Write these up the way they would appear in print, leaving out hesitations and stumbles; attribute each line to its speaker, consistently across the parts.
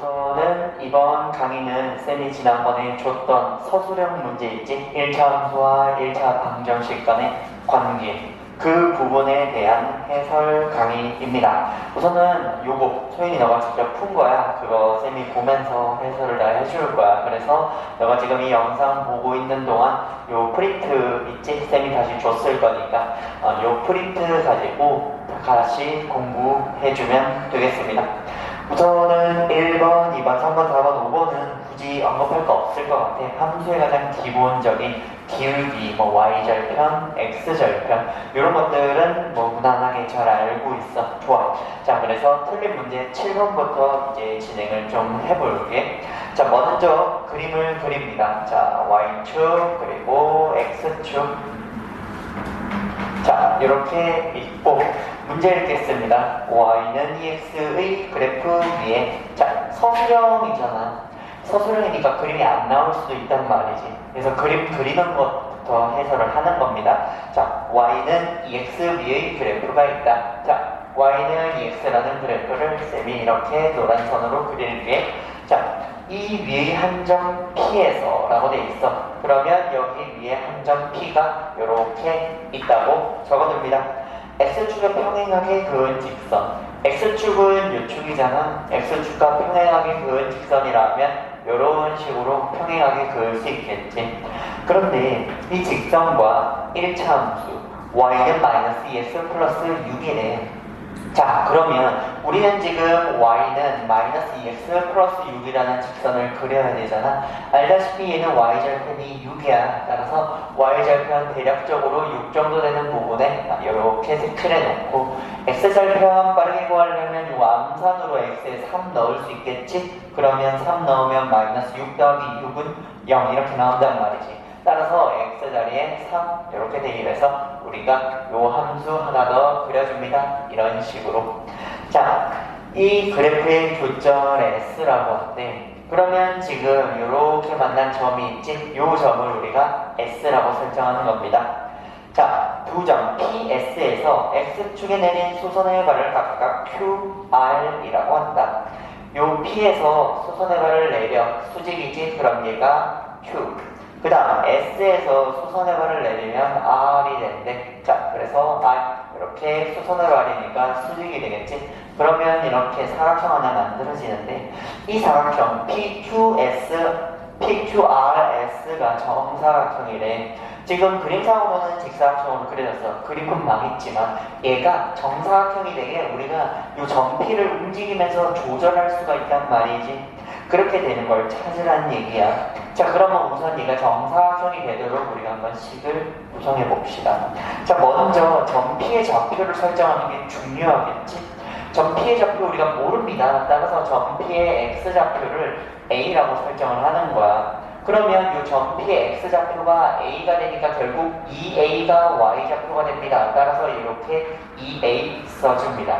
Speaker 1: 우선은 이번 강의는 쌤이 지난번에 줬던 서술형 문제 있지? 1차 함수와 1차 방정식 간의 관계, 그 부분에 대한 해설 강의입니다. 우선은 요거 소연이 너가 직접 푼 거야. 그거 쌤이 보면서 해설을 다 해줄 거야. 그래서 너가 지금 이 영상 보고 있는 동안 요 프린트 있지? 쌤이 다시 줬을 거니까 요 프린트 가지고 같이 공부해주면 되겠습니다. 우선은 1번, 2번, 3번, 4번, 5번은 굳이 언급할 거 없을 것 같아. 함수의 가장 기본적인 기울기, y절편, x절편 이런 것들은 무난하게 잘 알고 있어. 좋아. 자, 그래서 틀린 문제 7번부터 이제 진행을 좀 해볼게. 자, 먼저 그림을 그립니다. 자, y축 그리고 x축. 자, 이렇게 있고 문제 읽겠습니다. y는 ex의 그래프 위에, 자, 서술형이잖아. 서술형이니까 그림이 안 나올 수도 있단 말이지. 그래서 그림 그리는 것부터 해설을 하는 겁니다. 자, y는 ex 위의 그래프가 있다. 자, y는 ex라는 그래프를 쌤이 이렇게 노란 선으로 그릴게. 자, 이 위의 한점 P에서 라고 돼 있어. 그러면 여기 위에 한점 P가 이렇게 있다고 적어둡니다. X축에 평행하게 그은 직선. X축은 요축이잖아. X축과 평행하게 그은 직선이라면 이런 식으로 평행하게 그을 수 있겠지. 그런데 이 직선과 1차 함수 y는 마이너스 2x 플러스 6이네. 자, 그러면 우리는 지금 y는 마이너스 2x 플러스 6이라는 직선을 그려야 되잖아. 알다시피 얘는 y절편이 6이야. 따라서 y절편 대략적으로 6 정도 되는 부분에 이렇게 색칠해 놓고, x절편 빠르게 구하려면 이 암산으로 x에 3 넣을 수 있겠지? 그러면 3 넣으면 마이너스 6 더하기 6은 0 이렇게 나온단 말이지. 따라서 x 자리에 3 이렇게 대입해서 우리가 요 함수 하나 더 그려줍니다. 이런 식으로. 자, 이 그래프의 교점 S라고 한대. 그러면 지금 이렇게 만난 점이 있지? 요 점을 우리가 S라고 설정하는 겁니다. 자, 두 점 PS에서 X축에 내린 수선의 발을 각각 QR이라고 한다. 요 P에서 수선의 발을 내려 수직이지? 그럼 얘가 Q. 그 다음 S에서 수선의 발을 내리면 R이 된대. 자, 그래서 R 이렇게 수선의 발이니까 수직이 되겠지. 그러면 이렇게 사각형 하나 만들어지는데, 이 사각형 PQRS가 정사각형이래. 지금 그림상으로는 직사각형으로 그려졌어. 그림은 망했지만 얘가 정사각형이 되게 우리가 이 점 P를 움직이면서 조절할 수가 있단 말이지. 그렇게 되는 걸 찾으라는 얘기야. 자, 그러면 우선 얘가 정사각형이 되도록 우리가 한번 식을 구성해 봅시다. 자, 먼저 점 P의 좌표를 설정하는 게 중요하겠지. 점 P의 좌표 우리가 모릅니다. 따라서 점 P의 X좌표를 A라고 설정을 하는 거야. 그러면 이 점 P의 X좌표가 A가 되니까 결국 2A가 Y좌표가 됩니다. 따라서 이렇게 2A 써줍니다.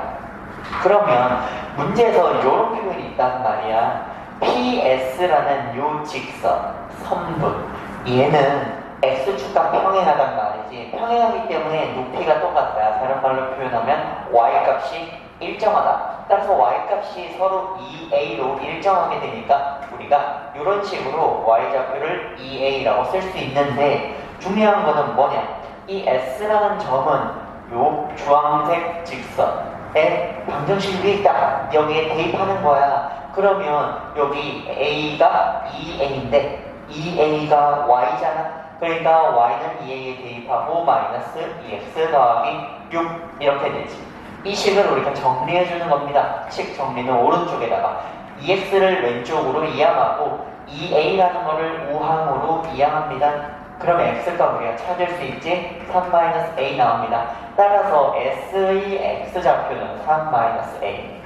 Speaker 1: 그러면 문제에서 이런 표현이 있단 말이야. PS라는 요 직선, 선분, 얘는 X축과 평행하단 말이지. 평행하기 때문에 높이가 똑같다. 다른 말로 표현하면 Y값이 일정하다. 따라서 Y값이 서로 2A로 일정하게 되니까 우리가 이런 식으로 Y좌표를 2A라고 쓸 수 있는데, 중요한 거는 뭐냐? 이 S라는 점은 요 주황색 직선에 방정식 위에 있다. 여기에 대입하는 거야. 그러면 여기 A가 2A인데 2A가 Y잖아. 그러니까 Y는 2A에 대입하고 마이너스 2X 더하기 6 이렇게 되지. 이 식을 우리가 정리해주는 겁니다. 식 정리는 오른쪽에다가 2X를 왼쪽으로 이항하고 2A라는 거를 우항으로 이항합니다. 그러면 X값 우리가 찾을 수 있지? 3-A 나옵니다. 따라서 S의 X좌표는 3-A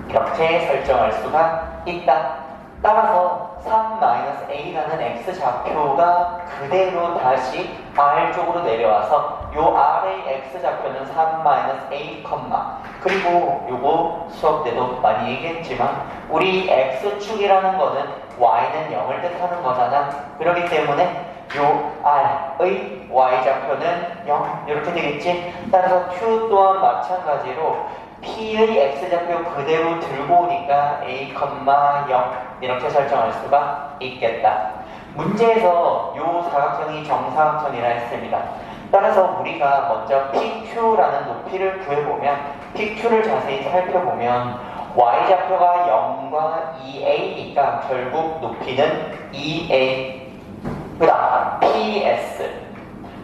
Speaker 1: 이렇게 설정할 수가 있다. 따라서 3-A라는 X좌표가 그대로 다시 R쪽으로 내려와서 요 R의 X좌표는 3-A, 그리고 요거 수업 때도 많이 얘기했지만 우리 X축이라는 거는 Y는 0을 뜻하는 거잖아. 그렇기 때문에 요 R의 Y좌표는 0 이렇게 되겠지. 따라서 Q 또한 마찬가지로 P의 X좌표 그대로 들고 오니까 A, 0 이렇게 설정할 수가 있겠다. 문제에서 요 사각형이 정사각형이라 했습니다. 따라서 우리가 먼저 PQ라는 높이를 구해보면 PQ를 자세히 살펴보면 Y좌표가 0과 2A니까 결국 높이는 2A 그 다음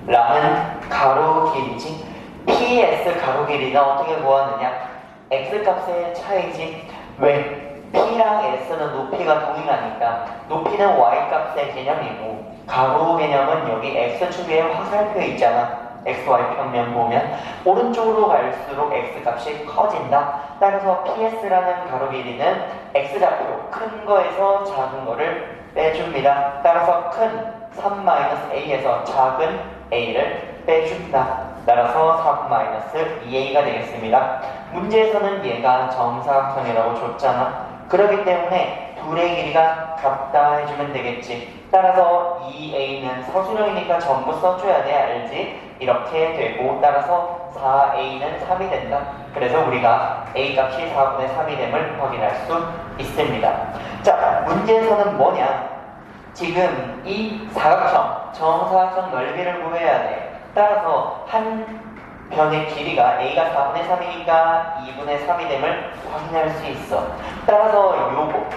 Speaker 1: PS라는 가로 길이지. PS 가로 길이는 어떻게 구하느냐? X값의 차이지. 왜? P랑 S는 높이가 동일하니까 높이는 Y값의 개념이고 가로 개념은 여기 X축에 화살표 있잖아. XY 평면 보면 오른쪽으로 갈수록 X값이 커진다. 따라서 PS라는 가로 길이는 X좌표 큰 거에서 작은 거를 빼줍니다. 따라서 큰 3-A에서 작은 A를 빼준다. 따라서 3-2A가 되겠습니다. 문제에서는 얘가 정사각형이라고 줬잖아. 그렇기 때문에 둘의 길이가 같다 해주면 되겠지. 따라서 2A는 서술형이니까 전부 써줘야 돼. 알지? 이렇게 되고 따라서 4A는 3이 된다. 그래서 우리가 A 값이 4분의 3이 됨을 확인할 수 있습니다. 자, 문제에서는 뭐냐? 지금 이 사각형, 정사각형 넓이를 구해야 돼. 따라서 한 변의 길이가 A가 4분의 3이니까 2분의 3이 됨을 확인할 수 있어. 따라서 요거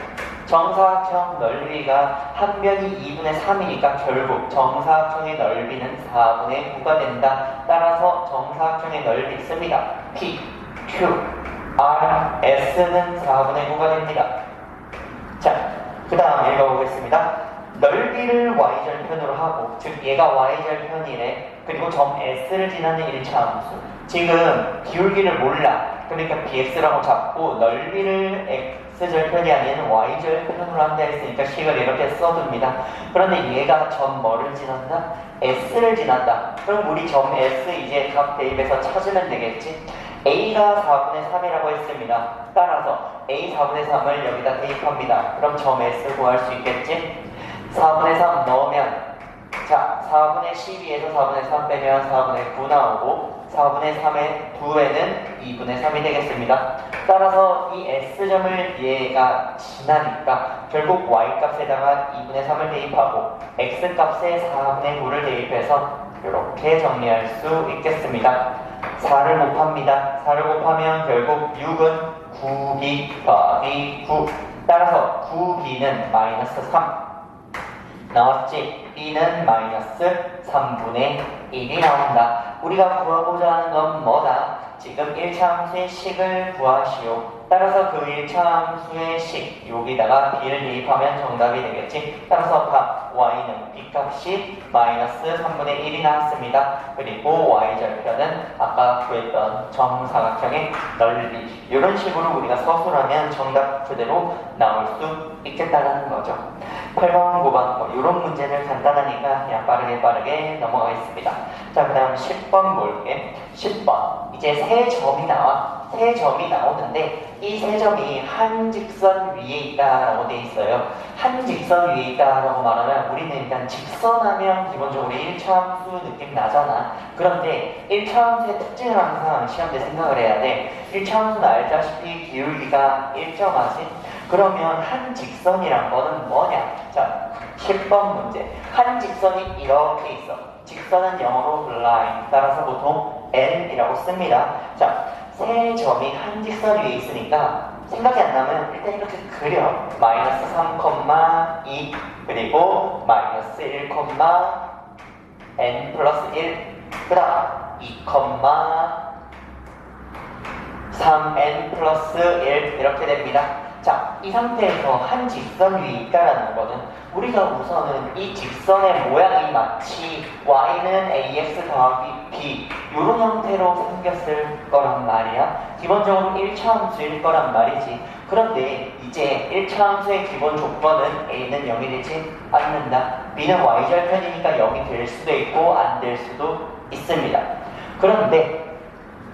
Speaker 1: 정사각형 넓이가 한 변이 2분의 3이니까 결국 정사각형의 넓이는 4분의 9가 된다. 따라서 정사각형의 넓이 씁니다. P, Q, R, S는 4분의 9가 됩니다. 자, 그 다음 읽어보겠습니다. 넓이를 y절편으로 하고, 즉 얘가 y절편이래. 그리고 점 S를 지나는 1차 함수. 지금 기울기를 몰라. 그러니까 bx라고 잡고 넓이를 x절편이 아닌 y절편으로 한다 했으니까 식을 이렇게 써둡니다. 그런데 얘가 점 뭐를 지난다? S를 지난다. 그럼 우리 점 S 이제 값 대입해서 찾으면 되겠지? A가 4분의 3이라고 했습니다. 따라서 A 4분의 3을 여기다 대입합니다. 그럼 점 S 구할 수 있겠지? 4분의 3 넣으면 자 4분의 12에서 4분의 3 빼면 4분의 9 나오고 4분의 3의 2에는 2분의 3이 되겠습니다. 따라서 이 S점을 얘가 지나니까 결국 Y값에다가 2분의 3을 대입하고 X값에 4분의 9를 대입해서 이렇게 정리할 수 있겠습니다. 4를 곱합니다. 4를 곱하면 결국 6은 9b 더하기 9 따라서 9b는 마이너스 3 나왔지? b는 마이너스 3분의 1이 나온다. 우리가 구하고자 하는 건 뭐다? 지금 1차 함수의 식을 구하시오. 따라서 그 1차 함수의 식 여기다가 b를 대입하면 정답이 되겠지. 따라서 답 y는 b값이 마이너스 3분의 1이 나왔습니다. 그리고 y절편은 아까 구했던 정사각형의 넓이 이런 식으로 우리가 서술하면 정답 그대로 나올 수 있겠다는 거죠. 8번, 9번 이런 문제를 간단하니까 그냥 빠르게 넘어가겠습니다. 자, 그 다음 10번 볼게. 10번 이제 세 점이 나와. 세 점이 나오는데 이 세 점이 한 직선 위에 있다라고 돼 있어요. 한 직선 위에 있다라고 말하면 우리는 일단 직선하면 기본적으로 1차 함수 느낌 나잖아. 그런데 1차 함수의 특징을 항상 시험 때 생각을 해야 돼. 1차 함수는 알다시피 기울기가 일정하지. 그러면 한 직선이란 거는 뭐냐? 자, 10번 문제. 한 직선이 이렇게 있어. 직선은 영어로 line, 따라서 보통 n이라고 씁니다. 자, 세 점이 한 직선 위에 있으니까 생각이 안 나면 일단 이렇게 그려. 마이너스 3,2 그리고 마이너스 1, n 플러스 1 그 다음 2, 3n 플러스 1 이렇게 됩니다. 자, 이 상태에서 한 직선 위에 있다라는 거는 우리가 우선은 이 직선의 모양이 마치 y는 ax 더하기 b 이런 형태로 생겼을 거란 말이야. 기본적으로 1차 함수일 거란 말이지. 그런데 이제 1차 함수의 기본 조건은 a는 0이 되지 않는다. b는 y절편이니까 0이 될 수도 있고 안 될 수도 있습니다. 그런데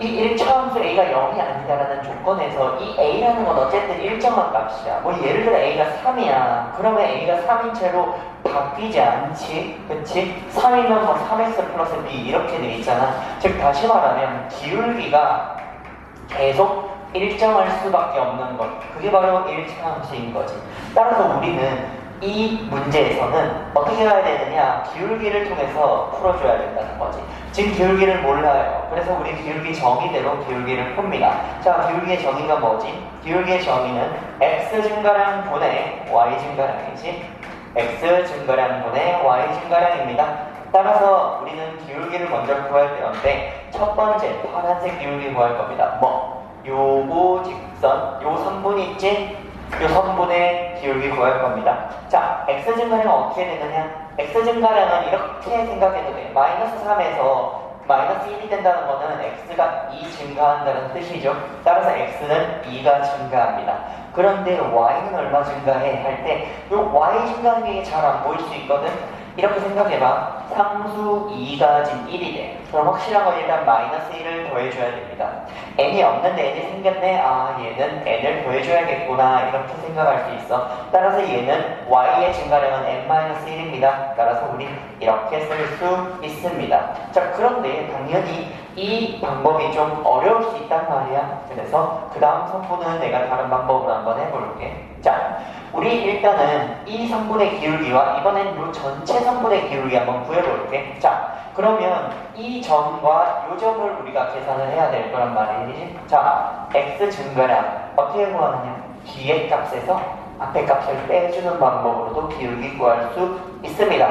Speaker 1: 이 1차 함수 a가 0이 아니다라는 조건에서 이 a라는 건 어쨌든 일정한 값이야. 뭐 예를 들어 a가 3이야. 그러면 a가 3인 채로 바뀌지 않지? 그치? 3이면 뭐 3x 플러스 b 이렇게 돼 있잖아. 즉 다시 말하면 기울기가 계속 일정할 수밖에 없는 것. 그게 바로 일차함수인 거지. 따라서 우리는 이 문제에서는 어떻게 해야 되느냐? 기울기를 통해서 풀어줘야 된다는 거지. 지금 기울기를 몰라요. 그래서 우리 기울기 정의대로 기울기를 풉니다. 자, 기울기의 정의가 뭐지? 기울기의 정의는 x 증가량 분의 y 증가량이지. x 증가량 분의 y 증가량입니다. 따라서 우리는 기울기를 먼저 구할 건데 첫 번째 파란색 기울기 구할 겁니다. 요거 직선, 요 선분이 있지? 요 선분의 기울기 구할 겁니다. 자, x 증가량은 어떻게 되느냐? x 증가량은 이렇게 생각해도 돼. 마이너스 3에서 마이너스 1이 된다는 거는 x가 2 증가한다는 뜻이죠. 따라서 x는 2가 증가합니다. 그런데 y는 얼마 증가해? 할 때 요 y 증가하는 게 잘 안 보일 수 있거든? 이렇게 생각해봐. 상수 2가 진 1이 돼. 그럼 확실한 건 일단 마이너스 1을 더해줘야 됩니다. n이 없는데 n이 생겼네? 아, 얘는 n을 더해줘야겠구나. 이렇게 생각할 수 있어. 따라서 얘는 y의 증가량은 n-1입니다. 따라서 우리 이렇게 쓸 수 있습니다. 자, 그런데 당연히 이 방법이 좀 어려울 수 있단 말이야. 그래서 그 다음 성분은 내가 다른 방법으로 한번 해볼게. 자, 우리 일단은 이 성분의 기울기와 이번엔 이 전체 성분의 기울기 한번 구해볼게. 자, 그러면 이 점과 이 점을 우리가 계산을 해야 될 거란 말이지. 자, x 증가량 어떻게 구하느냐? 뒤의 값에서 앞의 값을 빼주는 방법으로도 기울기 구할 수 있습니다.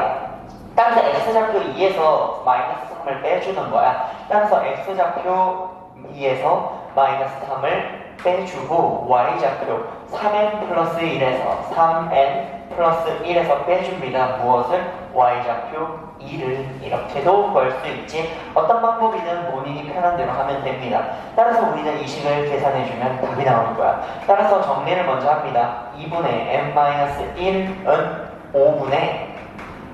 Speaker 1: 따라서 x좌표 2에서 마이너스 3을 빼주는 거야. 따라서 x좌표 2에서 마이너스 3을 빼주고 y좌표 3n 플러스 1에서 3n 플러스 1에서 빼줍니다. 무엇을? y좌표 2를 이렇게도 구할 수 있지. 어떤 방법이든 본인이 편한 대로 하면 됩니다. 따라서 우리는 이 식을 계산해주면 답이 나올 거야. 따라서 정리를 먼저 합니다. 2분의 n-1은 5분의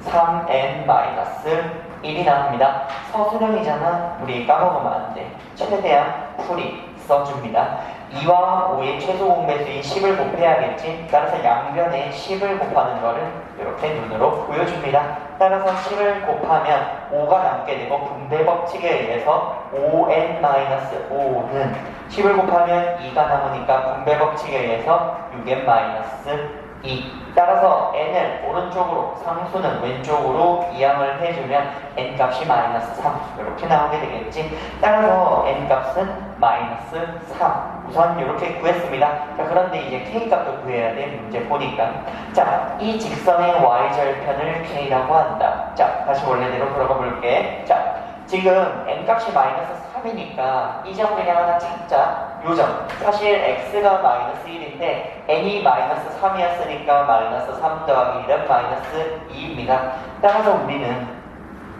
Speaker 1: 3n-1이 나옵니다. 서술형이잖아. 우리 까먹으면 안 돼. 최대한 풀이 써줍니다. 2와 5의 최소 공배수인 10을 곱해야겠지. 따라서 양변에 10을 곱하는 거를 이렇게 눈으로 보여줍니다. 따라서 10을 곱하면 5가 남게 되고 분배 법칙에 의해서 5n-5는 10을 곱하면 2가 남으니까 분배 법칙에 의해서 6n-2. 따라서 n을 오른쪽으로, 상수는 왼쪽으로 이항을 해주면 n 값이 마이너스 3 이렇게 나오게 되겠지. 따라서 n 값은 마이너스 3. 우선 이렇게 구했습니다. 자, 그런데 이제 k 값도 구해야 돼. 문제 보니까. 자, 이 직선의 y절편을 k라고 한다. 자, 다시 원래대로 들어가 볼게. 자, 지금 n 값이 마이너스 3이니까 이 점 그냥 하나 찾자. 요 점. 사실 x가 마이너스 1인데 n이 마이너스 3이었으니까 마이너스 3 더하기 1은 마이너스 2입니다. 따라서 우리는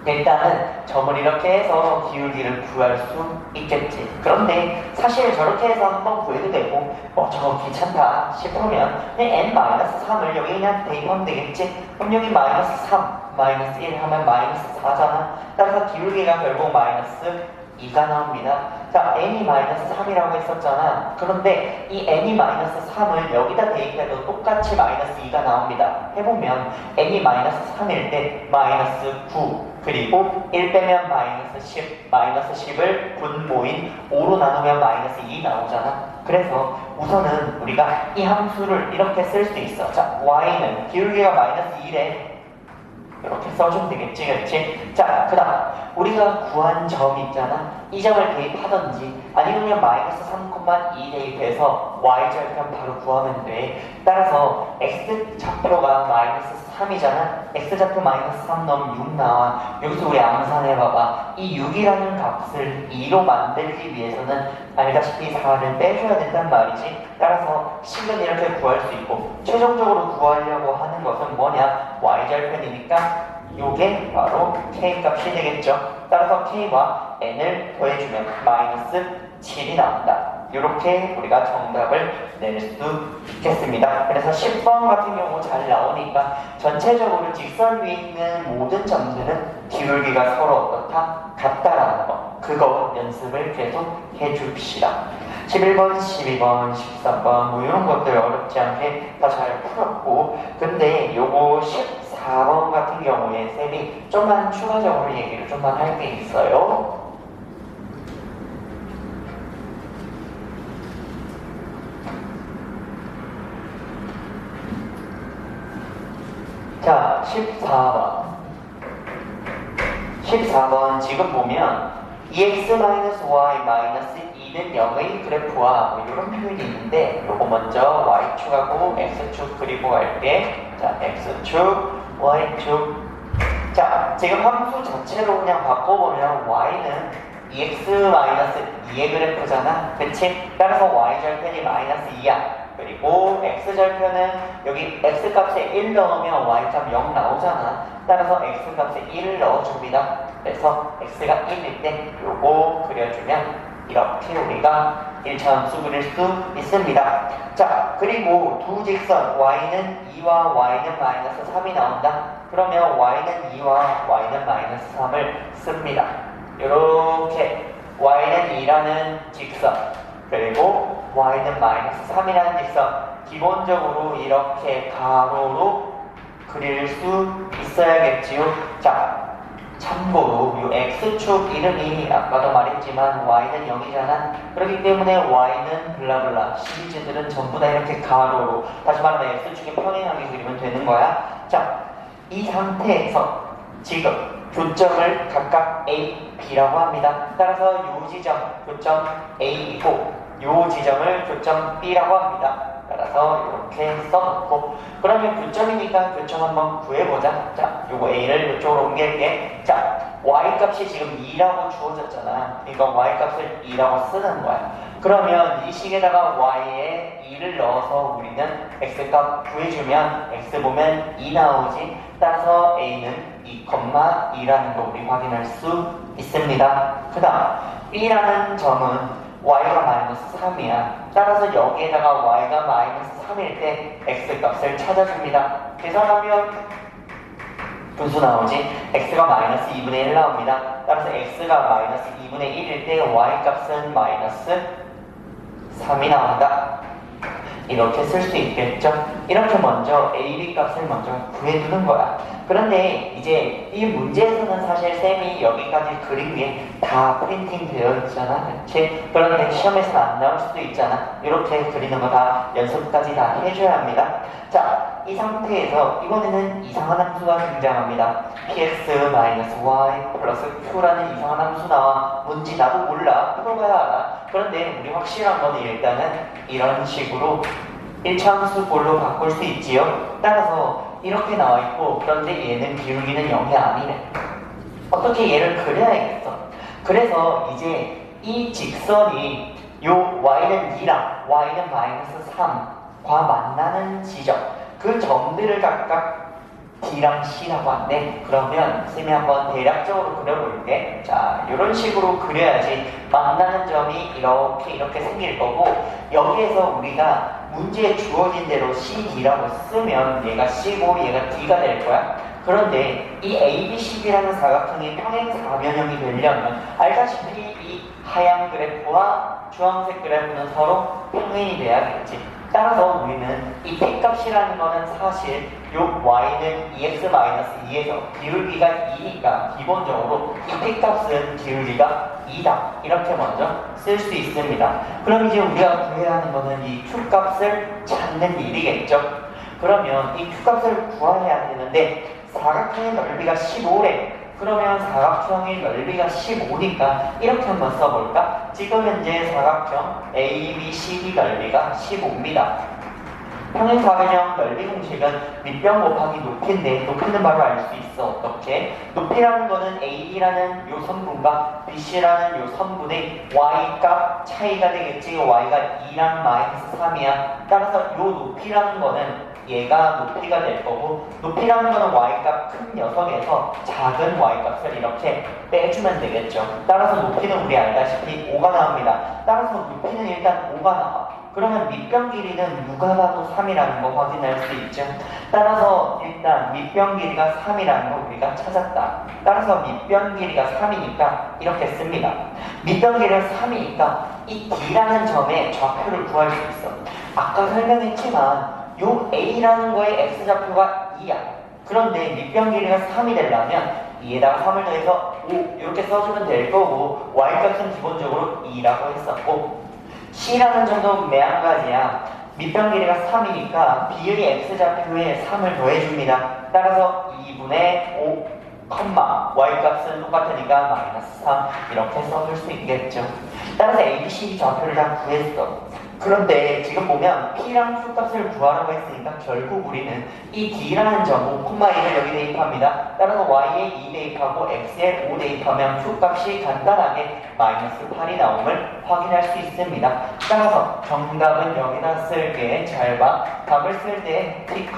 Speaker 1: 일단은 점을 이렇게 해서 기울기를 구할 수 있겠지. 그런데 사실 저렇게 해서 한번 구해도 되고 저거 귀찮다 싶으면 n-3을 여기 그냥 대입하면 되겠지. 그럼 여기 마이너스 3, 마이너스 1 하면 마이너스 4잖아. 따라서 기울기가 결국 마이너스 2가 나옵니다. 자, n이 마이너스 3이라고 했었잖아. 그런데 이 n이 마이너스 3을 여기다 대입해도 똑같이 마이너스 2가 나옵니다. 해보면 n이 마이너스 3일 때 마이너스 9 그리고 1 빼면 마이너스 10 마이너스 10을 분모인 5로 나누면 마이너스 2 나오잖아. 그래서 우선은 우리가 이 함수를 이렇게 쓸 수 있어. 자, y는 기울기가 마이너스 2래. 이렇게 써주면 되겠지, 그렇지? 자, 그 다음 우리가 구한 점 있잖아. 이 점을 대입하던지 아니면 그냥 마이너스 3,2 대입해서 y절편 바로 구하면 돼. 따라서 x좌표가 마이너스 3이잖아. x좌표 마이너스 3 넣으면 6 나와. 여기서 우리 암산해봐봐. 이 6이라는 값을 2로 만들기 위해서는 알다시피 4를 빼줘야 된단 말이지. 따라서 식은 이렇게 구할 수 있고 최종적으로 구하려고 하는 것은 뭐냐? y절편이니까 요게 바로 k 값이 되겠죠. 따라서 k와 n을 더해주면 마이너스 7이 나온다. 이렇게 우리가 정답을 낼 수 있겠습니다. 그래서 10번 같은 경우 잘 나오니까 전체적으로 직선 위에 있는 모든 점들은 기울기가 서로 어떻다? 같다라는 거. 그거 연습을 계속 해줍시다. 11번, 12번, 13번 뭐 이런 것들 어렵지 않게 다 잘 풀었고, 근데 요거 14번 같은 경우에 쌤이 좀만 추가적으로 얘기를 좀만 할 게 있어요. 14번. 14번 지금 보면 EX-Y-2는 0의 그래프와 뭐 이런 표현이 있는데 요거 먼저 Y축하고 X축 그리고 할게. 자, X축, Y축. 자, 지금 함수 자체로 그냥 바꿔보면 Y는 EX-2의 그래프잖아. 그치? 따라서 Y절편이 -2야. 그리고 X절편은 여기 X값에 1 넣으면 Y값 0 나오잖아. 따라서 X값에 1을 넣어줍니다. 그래서 X가 1일 때 요거 그려주면 이렇게 우리가 1차 함수 그릴 수 있습니다. 자, 그리고 두 직선 Y는 2와 Y는 -3이 나온다. 그러면 Y는 2와 Y는 -3을 씁니다. 요렇게 Y는 2라는 직선 그리고 Y는 -3이라는 직선 기본적으로 이렇게 가로로 그릴 수 있어야겠지요. 자, 참고로 이 X축 이름이 아까도 말했지만 Y는 0이잖아. 그렇기 때문에 Y는 블라블라 시리즈들은 전부 다 이렇게 가로로 다시 말하면 X축에 평행하게 그리면 되는 거야. 자, 이 상태에서 지금 교점을 각각 A, B라고 합니다. 따라서 이 지점 교점 A이고 이 지점을 교점 B라고 합니다. 따라서 이렇게 써놓고 그러면 교점이니까 교점 한번 구해보자. 자, 요거 A를 이쪽으로 옮길게. 자, Y값이 지금 2라고 주어졌잖아. 그러니까 Y값을 2라고 쓰는 거야. 그러면 이 식에다가 Y에 2를 넣어서 우리는 X값 구해주면 X 보면 2 나오지. 따라서 A는 2,2라는 거 우리 확인할 수 있습니다. 그 다음 B라는 점은 Y가 -3이야. 따라서 여기에다가 Y가 -3일 때 X값을 찾아줍니다. 계산하면 분수 나오지? X가 -2분의 1 나옵니다. 따라서 X가 -2분의 1일 때 Y값은 -3이 나온다. 이렇게 쓸 수 있겠죠? 이렇게 먼저 A, B 값을 먼저 구해두는 거야. 그런데 이제 이 문제에서는 사실 쌤이 여기까지 그림 위에 다 프린팅 되어 있잖아. 그치? 그런데 시험에서는 안 나올 수도 있잖아. 이렇게 그리는 거 다 연습까지 다 해줘야 합니다. 자, 이 상태에서 이번에는 이상한 함수가 등장합니다. px-y 플러스 q라는 이상한 함수 나와. 뭔지 나도 몰라. 풀어봐야 알아. 그런데 우리 확실한 건 일단은 이런 식으로 1차 함수 볼로 바꿀 수 있지요. 따라서 이렇게 나와 있고 그런데 얘는 비율기는 0이 아니네. 어떻게 얘를 그려야겠어. 그래서 이제 이 직선이 요 y는 2랑 y는 -3과 만나는 지점 그 점들을 각각 D랑 C라고 한대. 그러면 쌤이 한번 대략적으로 그려볼게. 자, 이런 식으로 그려야지 만나는 점이 이렇게 생길 거고 여기에서 우리가 문제에 주어진 대로 CD라고 쓰면 얘가 C고 얘가 D가 될 거야. 그런데 이 ABCD라는 사각형이 평행사변형이 되려면 알다시피 이 하얀 그래프와 주황색 그래프는 서로 평행이 돼야겠지. 따라서 우리는 이 P값이라는 거는 사실 요 Y는 2x-2에서 기울기가 2니까 기본적으로 이 P값은 기울기가 2다. 이렇게 먼저 쓸 수 있습니다. 그럼 이제 우리가 구해야 하는 거는 이 Q값을 찾는 일이겠죠. 그러면 이 Q값을 구해야 되는데 사각형의 넓이가 15래. 그러면 사각형의 넓이가 15니까 이렇게 한번 써볼까? 지금 현재 사각형 ABCD 넓이가 15입니다. 평행사변형 넓이 공식은 밑변 곱하기 높이인데 높이는 바로 알 수 있어. 어떻게? 높이라는 거는 AB라는 요 선분과 BC라는 요 선분의 Y값 차이가 되겠지. Y가 2랑 -3이야. 따라서 요 높이라는 거는 얘가 높이가 될 거고 높이라는 거는 Y값 큰 녀석에서 작은 Y값을 이렇게 빼주면 되겠죠. 따라서 높이는 우리 알다시피 5가 나옵니다. 따라서 높이는 일단 5가 나와. 그러면 밑변 길이는 누가 봐도 3이라는 거 확인할 수 있죠. 따라서 일단 밑변 길이가 3이라는 거 우리가 찾았다. 따라서 밑변 길이가 3이니까 이렇게 씁니다. 밑변 길이가 3이니까 이 D라는 점의 좌표를 구할 수 있어. 아까 설명했지만 요 A라는 거의 X좌표가 2야. 그런데 밑변 길이가 3이 되려면 2에다가 3을 더해서 5 이렇게 써주면 될 거고 Y값은 기본적으로 2라고 했었고 C라는 점도 매한가지야. 밑변 길이가 3이니까 B의 X좌표에 3을 더해줍니다. 따라서 2분의 5, y 값은 똑같으니까 마이너스 3 이렇게 써줄 수 있겠죠. 따라서 ABCD 좌표를 다 구했어. 그런데 지금 보면 P랑 Q 값을 구하라고 했으니까 결국 우리는 이 D라는 점 5,1을 여기 대입합니다. 따라서 Y에 2 대입하고 X에 5 대입하면 Q 값이 간단하게 마이너스 8이 나옴을 확인할 수 있습니다. 따라서 정답은 여기다 쓸게. 잘 봐. 답을 쓸 때 P, Q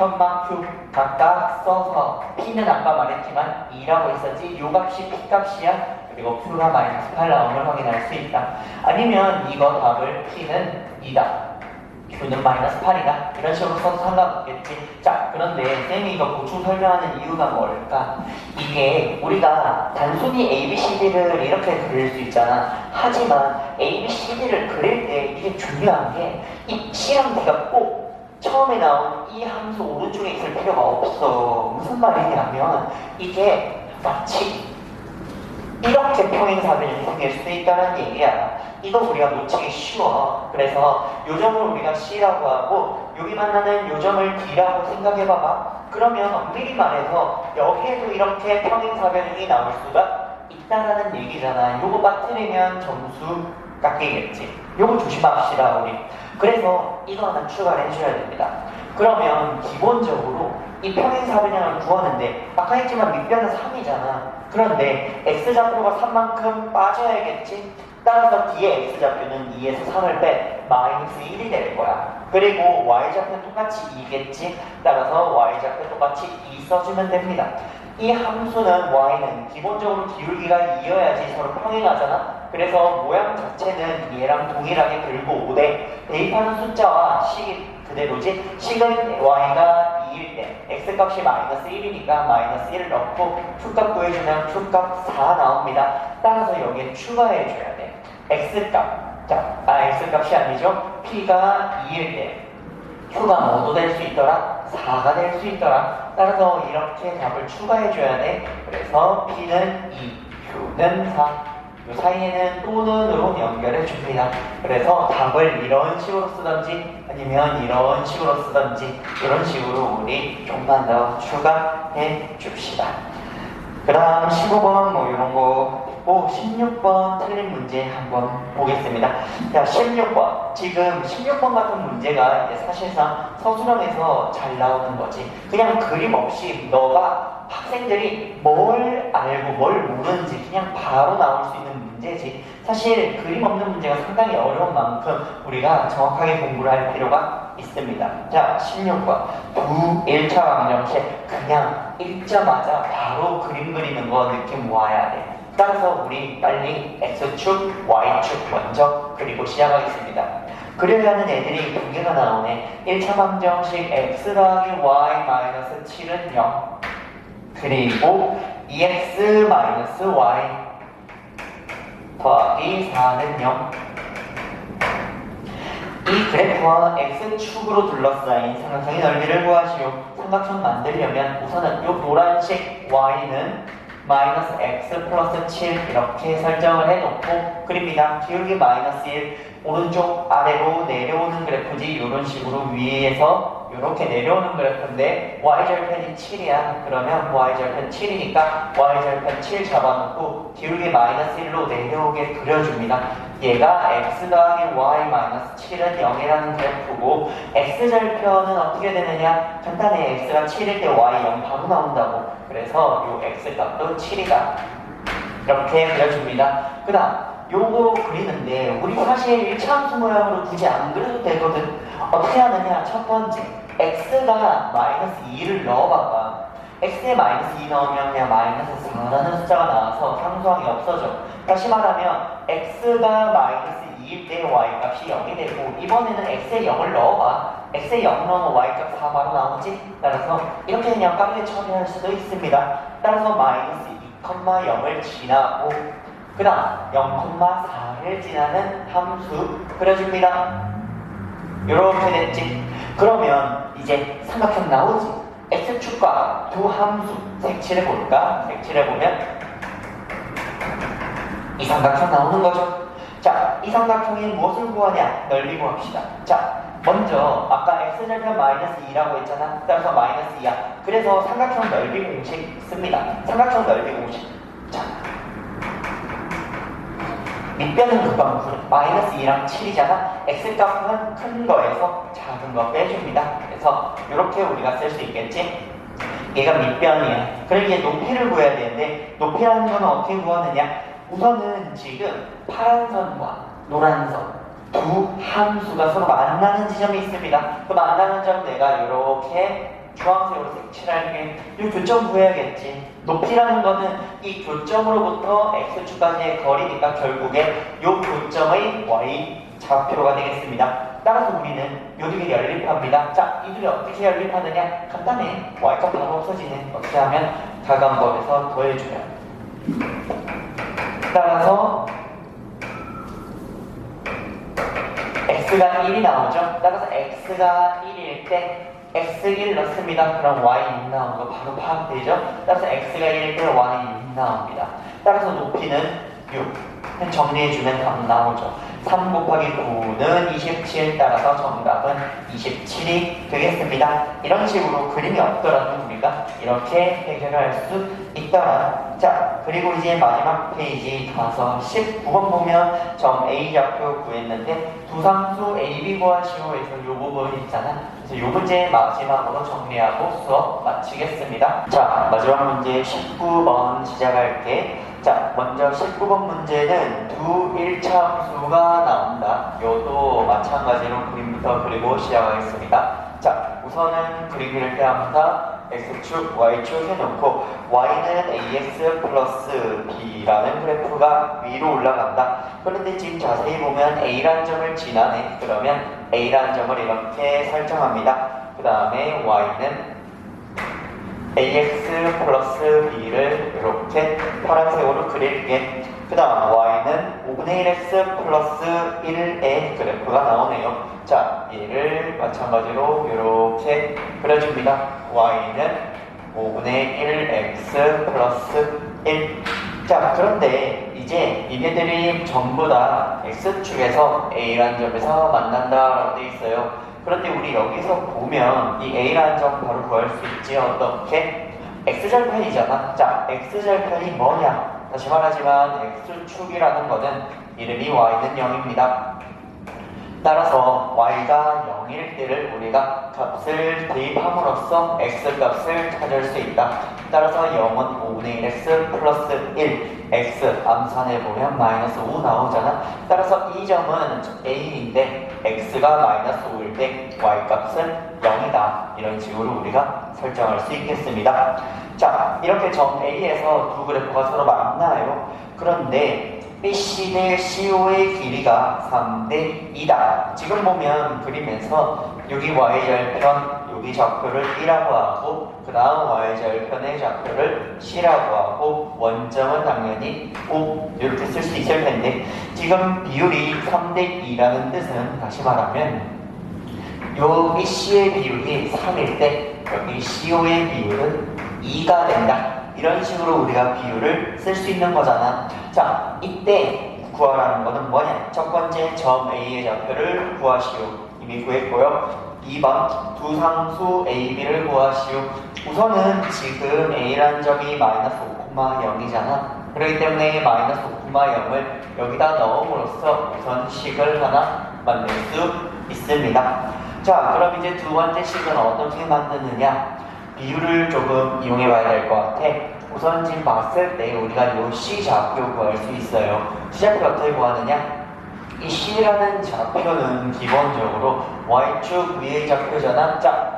Speaker 1: 각각 써서 P는 아까 말했지만 2라고 했었지. 요 값이 P 값이야. 그리고 Q가 마이너스 8 나옴을 확인할 수 있다. 아니면 이거 답을 P는 2다. Q는 마이너스 8이다. 이런 식으로 써도 상관없겠지. 자, 그런데 쌤이 이거 보충 설명하는 이유가 뭘까? 이게 우리가 단순히 ABCD를 이렇게 그릴 수 있잖아. 하지만 ABCD를 그릴 때 이게 중요한 게 이 C랑 D가 꼭 처음에 나온 이 함수 오른쪽에 있을 필요가 없어. 무슨 말이냐면 이게 마치 이렇게 평행사변이 생길 수 있다는 얘기야. 이거 우리가 놓치기 쉬워. 그래서 요점을 우리가 C라고 하고 여기 만나는 요점을 D라고 생각해봐봐. 그러면 엄밀히 말해서 여기에도 이렇게 평행사변이 나올 수가 있다라는 얘기잖아. 요거 빠뜨리면 점수 깎이겠지. 요거 조심합시다 우리. 그래서 이거 하나 추가를 해줘야 됩니다. 그러면 기본적으로 이 평행사변형을 구하는데 아까 했지만 밑변은 3이잖아. 그런데 x좌표가 3만큼 빠져야겠지. 따라서 뒤에 x좌표는 2에서 3을 빼 마이너스 1이 될 거야. 그리고 y좌표는 똑같이 2겠지. 따라서 y좌표 똑같이 2 써주면 됩니다. 이 함수는 y는 기본적으로 기울기가 2여야지 서로 평행하잖아. 그래서 모양 자체는 얘랑 동일하게 들고 5대 대입하는 숫자와 식이 그대로지. 식은 y가 2일 때 x값이 마이너스 1이니까 마이너스 1을 넣고 q값 구해주면 q값 4 나옵니다. 따라서 여기에 추가해줘야 돼. x값. 자, x값이 아니죠. p가 2일 때 q가 뭐도 될 수 있더라? 4가 될 수 있더라. 따라서 이렇게 답을 추가해줘야 돼. 그래서 p는 2, q는 4. 이 사이에는 또는으로 연결해 줍니다. 그래서 답을 이런 식으로 쓰던지 아니면 이런 식으로 쓰던지 이런 식으로 우리 좀만 더 추가해 줍시다. 그 다음 15번 뭐 이런 거 있고 16번 틀린 문제 한번 보겠습니다. 자, 16번. 지금 16번 같은 문제가 이제 사실상 서술형에서 잘 나오는 거지. 그냥 그림 없이 너가 학생들이 뭘 알고 뭘 모르는지 그냥 바로 나올 수 있는 문제지. 사실 그림 없는 문제가 상당히 어려운 만큼 우리가 정확하게 공부를 할 필요가 있습니다. 자, 16번. 두 1차 방정식 그냥 읽자마자 바로 그림 그리는 거 느낌 와야 돼. 따라서 우리 빨리 X축, Y축 먼저 그리고 시작하겠습니다. 그려야 하는 애들이 두 개가 나오네. 1차 방정식 X 더하기 Y 마이너스 7은 0. 그리고 2X 마이너스 Y 더하기 4는 0. 이 그래프와 X축으로 둘러싸인 삼각형의 넓이를 구하시오. 삼각형 만들려면 우선은 이 노란색 Y는 마이너스 X 플러스 7 이렇게 설정을 해놓고 그립니다. 기울기 마이너스 1 오른쪽 아래로 내려오는 그래프지. 이런 식으로 위에서 이렇게 내려오는 그래프인데 y절편이 7이야. 그러면 y절편 7이니까 y절편 7 잡아놓고 기울기 마이너스 1로 내려오게 그려줍니다. 얘가 x 더하기 y 마이너스 7은 0이라는 그래프고 x절편은 어떻게 되느냐? 간단해. x가 7일 때 y 0 바로 나온다고. 그래서 요 x값도 7이다. 이렇게 그려줍니다. 그 다음 요거 그리는데 우리 사실 1차 함수 모양으로 굳이 안 그려도 되거든. 어떻게 하느냐? 첫 번째 x가 마이너스 2를 넣어봐봐. x에 마이너스 2 넣으면 그냥 마이너스 4라는 숫자가 나와서 상수항이 없어져. 다시 말하면 x가 마이너스 2일 때 y값이 0이 되고 이번에는 x에 0을 넣어봐. x에 0 넣으면 y값 4 바로 나오지? 따라서 이렇게 그냥 빠르게 처리할 수도 있습니다. 따라서 마이너스 2,0을 지나고 그 다음 0,4를 지나는 함수 그려줍니다. 이렇게 됐지? 그러면 이제 삼각형 나오지? x축과 두 함수 색칠해볼까? 색칠해보면 이 삼각형 나오는 거죠. 자, 이 삼각형이 무엇을 구하냐? 넓이 구합시다. 자, 먼저 아까 x절편 마이너스 2라고 했잖아. 따라서 마이너스 2야. 그래서 삼각형 넓이 공식 씁니다. 삼각형 넓이 공식. 자, 밑변은 극방분 마이너스 2랑 7이잖아. x값은 큰 거에서 작은 거 빼줍니다. 그래서 이렇게 우리가 쓸 수 있겠지. 얘가 밑변이야. 그럼 이제 높이를 구해야 되는데 높이라는 건 어떻게 구하느냐? 우선은 지금 파란 선과 노란 선 두 함수가 서로 만나는 지점이 있습니다. 그 만나는 점 내가 이렇게 주황색으로 색칠할게. 이 교점 구해야겠지. 높이라는 거는 이 교점으로부터 x축까지의 거리니까 결국에 이 교점의 y 좌표가 되겠습니다. 따라서 우리는 요 두 개 연립합니다. 자, 이 둘이 어떻게 연립하느냐? 간단해. y값 바로 없어지네. 어떻게 하면 가감법에서 더해주면. 따라서 x가 1이 나오죠. 따라서 x가 1일 때 x1 넣습니다. 그럼 y6 나오는 거 바로 파악되죠. 따라서 x가 1일 때 y6 나옵니다. 따라서 높이는 6. 정리해주면 답 나오죠. 3 곱하기 9는 27. 따라서 정답은 27이 되겠습니다. 이런 식으로 그림이 없더라도 우리가 이렇게 해결할 수 있더라. 자, 그리고 이제 마지막 페이지 가서 19번 보면 점 A 좌표 구했는데 두상수 AB 구하시오 해서 이 부분 있잖아. 그래서 이 문제 마지막으로 정리하고 수업 마치겠습니다. 자, 마지막 문제 19번 시작할게. 자, 먼저 19번 문제는 두 1차 함수가 나온다. 요도 마찬가지로 그림부터 그리고 시작하겠습니다. 자, 우선은 그리기를 때 항상 x축, y축 해놓고 y는 ax 플러스 b라는 그래프가 위로 올라간다. 그런데 지금 자세히 보면 a라는 점을 지나네. 그러면 a라는 점을 이렇게 설정합니다. 그 다음에 y는 ax 플러스 b를 이렇게 파란색으로 그릴게. 그 다음 y는 5분의 1x 플러스 1의 그래프가 나오네요. 자, 얘를 마찬가지로 이렇게 그려줍니다. y는 5분의 1x 플러스 1. 자, 그런데 이제 얘네들이 전부 다 x축에서 a라는 점에서 만난다라고 되어 있어요. 그런데 우리 여기서 보면 이 a라는 점 바로 구할 수 있지. 어떻게? x절편이잖아. 자, x절편이 뭐냐? 다시 말하지만 x축이라는 거는 이름이 y는 0입니다. 따라서 y가 0일 때를 우리가 값을 대입함으로써 x값을 찾을 수 있다. 따라서 0은 5분의 1x 플러스 1 x 암산해 보면 마이너스 5 나오잖아. 따라서 이 점은 a인데 x가 마이너스 5일 때 y값은 0이다. 이런 식으로 우리가 설정할 수 있겠습니다. 자, 이렇게 점 A에서 두 그래프가 서로 만나요. 그런데 BC 대 CO의 길이가 3대 2다. 지금 보면 그림에서 여기 y절편, 여기 좌표를 B라고 하고 그 다음 y절편의 좌표를 C라고 하고 원점은 당연히 O 이렇게 쓸 수 있을 텐데 지금 비율이 3대 2라는 뜻은 다시 말하면 요 BC의 비율이 3일 때 여기 CO의 비율은 2가 된다. 이런 식으로 우리가 비율을 쓸 수 있는 거잖아. 자, 이때 구하라는 거는 뭐냐? 첫 번째 점 A의 좌표를 구하시오. 이미 구했고요. 2번 두 상수 A, B를 구하시오. 우선은 지금 A라는 점이 마이너스 5,0이잖아. 그렇기 때문에 마이너스 5,0을 여기다 넣음으로써 우선 식을 하나 만들 수 있습니다. 자, 그럼 이제 두 번째 식은 어떻게 만드느냐? 비율을 조금 이용해 봐야 될 것 같아. 우선 지금 봤을 때 우리가 이 C 좌표 구할 수 있어요. C 좌표 어떻게 구하느냐? 이 C라는 좌표는 기본적으로 Y축 위의 좌표잖아. 자,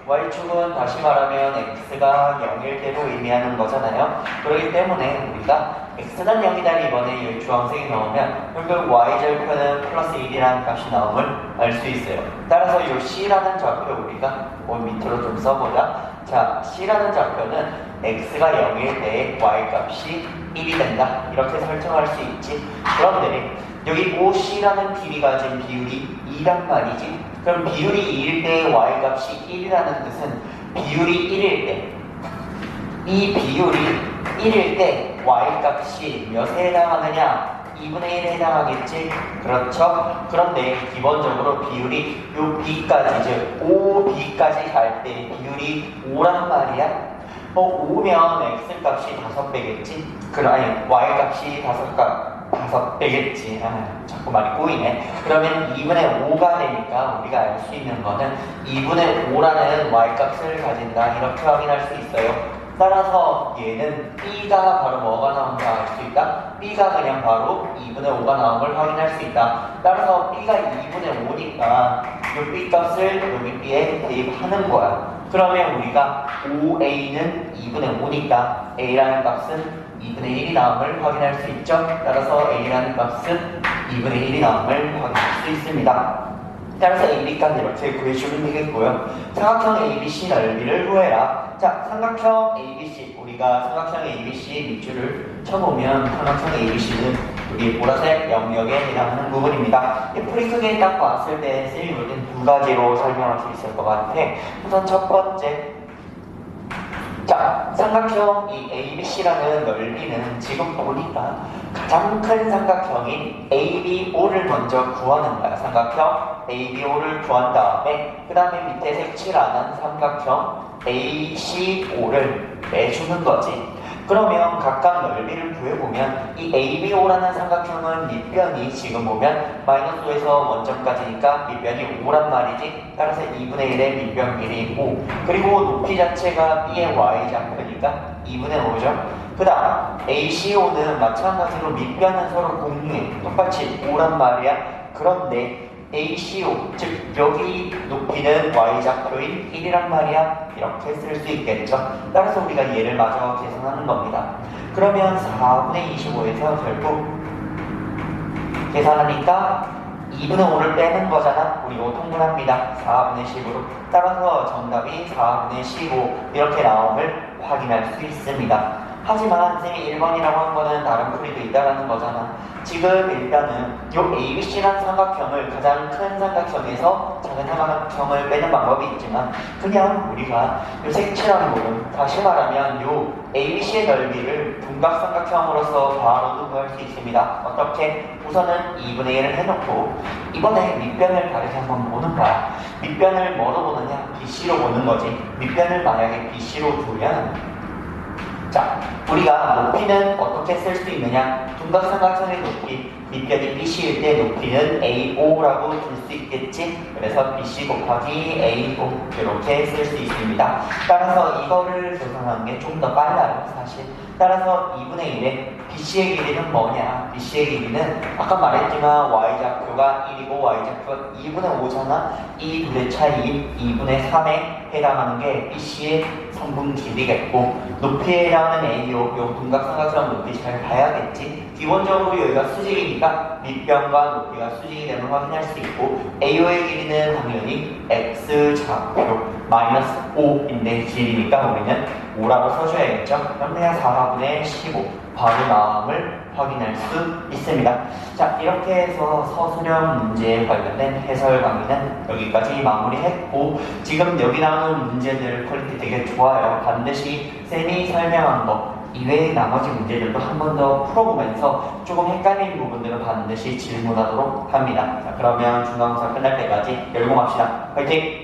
Speaker 1: Y축은 다시 말하면 X가 0일 때로 의미하는 거잖아요. 그렇기 때문에 우리가 X는 0이다 이번에 이 주황색이 나오면 결국 Y절편은 플러스 1이라는 값이 나옴을 알 수 있어요. 따라서 이 C라는 좌표 우리가 밑으로 좀 써보자. 자, C라는 좌표는 X가 0일 때 Y값이 1이 된다. 이렇게 설정할 수 있지. 그런데 여기 OC라는 길이 가진 비율이 2란 말이지. 그럼 비율이 2일 때 Y값이 1이라는 뜻은 비율이 1일 때 이 비율이 1일 때 Y값이 몇에 해당하느냐? 2분의 1에 해당하겠지? 그렇죠? 그런데 기본적으로 비율이 요 b까지, 즉 5b까지 갈 때 비율이 5란 말이야. 5면 x 값이 5배겠지? 아니 y 값이 5배겠지. 자꾸 말이 꼬이네. 그러면 2분의 5가 되니까 우리가 알 수 있는 거는 2분의 5라는 y 값을 가진다. 이렇게 확인할 수 있어요. 따라서 얘는 b가 바로 뭐가 나온가 알 수 있다. b가 그냥 바로 2분의 5가 나온 걸 확인할 수 있다. 따라서 b가 2분의 5니까 이 b 값을 여기 b에 대입하는 거야. 그러면 우리가 5a는 2분의 5니까 a라는 값은 2분의 1이 나옴을 확인할 수 있죠. 따라서 a라는 값은 2분의 1이 나옴을 확인할 수 있습니다. 따라서 AB까지 이렇게 구해주면 되겠고요. 삼각형 ABC 넓이를 구해라. 자, 삼각형 ABC, 우리가 삼각형 ABC 밑줄을 쳐보면 삼각형 ABC는 여기 보라색 영역에 해당하는 부분입니다. 풀이 크게 딱 봤을 때 쌤이 볼 땐 두 가지로 설명할 수 있을 것 같아. 우선 첫 번째, 자, 삼각형 이 ABC라는 넓이는 지금 보니까 가장 큰 삼각형인 ABO를 먼저 구하는 거야. 삼각형 ABO를 구한 다음에 그 다음에 밑에 색칠하는 삼각형 ACO를 내주는 거지. 그러면 각각 넓이를 구해보면 이 ABO라는 삼각형은 밑변이 지금 보면 마이너스 5에서 원점까지니까 밑변이 5란 말이지. 따라서 2분의 1의 밑변 길이 5. 그리고 높이 자체가 B의 Y좌표니까 2분의 5죠. 그 다음 ACO는 마찬가지로 밑변은 서로 공유해. 똑같이 5란 말이야. 그런데 ACO, 즉 여기 높이는 Y좌표인 1이란 말이야. 이렇게 쓸 수 있겠죠. 따라서 우리가 얘를 마저 계산하는 겁니다. 그러면 4분의 25에서 결국 계산하니까 2분의 5를 빼는 거잖아. 우리 이거 통분합니다. 4분의 10으로. 따라서 정답이 4분의 15 이렇게 나옴을 확인할 수 있습니다. 하지만 쌤이 1번이라고 한 거는 다른 풀이도 있다라는 거잖아. 지금 일단은 요 ABC라는 삼각형을 가장 큰 삼각형에서 작은 삼각형을 빼는 방법이 있지만 그냥 우리가 요 색칠한 부분, 다시 말하면 요 ABC의 넓이를 둔각삼각형으로서 바로도 구할 수 있습니다. 어떻게? 우선은 2분의 1을 해놓고 이번에 밑변을 다르게 한번 보는 거야. 밑변을 뭐로 보느냐? BC로 보는 거지. 밑변을 만약에 BC로 두면 자, 우리가 높이는 어떻게 쓸 수 있느냐? 둔각삼각형의 높이, 밑변이 BC일 때 높이는 AO라고 줄 수 있겠지? 그래서 BC 곱하기 AO 이렇게 쓸 수 있습니다. 따라서 이거를 계산하는 게 좀 더 빨라요, 사실. 따라서 2분의 1에 BC의 길이는 뭐냐? BC의 길이는 아까 말했지만 Y좌표가 1이고 Y좌표가 2분의 5잖아? 이 둘의 차이 2분의 3에 해당하는 게 BC의 성분 길이겠고 높이에 해당하는 AO, 요 둔각삼각형 높이 잘 봐야겠지? 기본적으로 여기가 수직이니까 밑변과 높이가 수직이 되면 확인할 수 있고 AO의 길이는 당연히 X좌표 마이너스 5인데 길이니까 우리는 5라고 써줘야겠죠? 그럼 그냥 4분의 15 바로 나옴을 확인할 수 있습니다. 자, 이렇게 해서 서술형 문제에 관련된 해설 강의는 여기까지 마무리했고 지금 여기 나오는 문제들 퀄리티 되게 좋아요. 반드시 쌤이 설명한 거 이외의 나머지 문제들도 한 번 더 풀어보면서 조금 헷갈리는 부분들은 반드시 질문하도록 합니다. 자, 그러면 중간고사 끝날 때까지 열공합시다. 화이팅!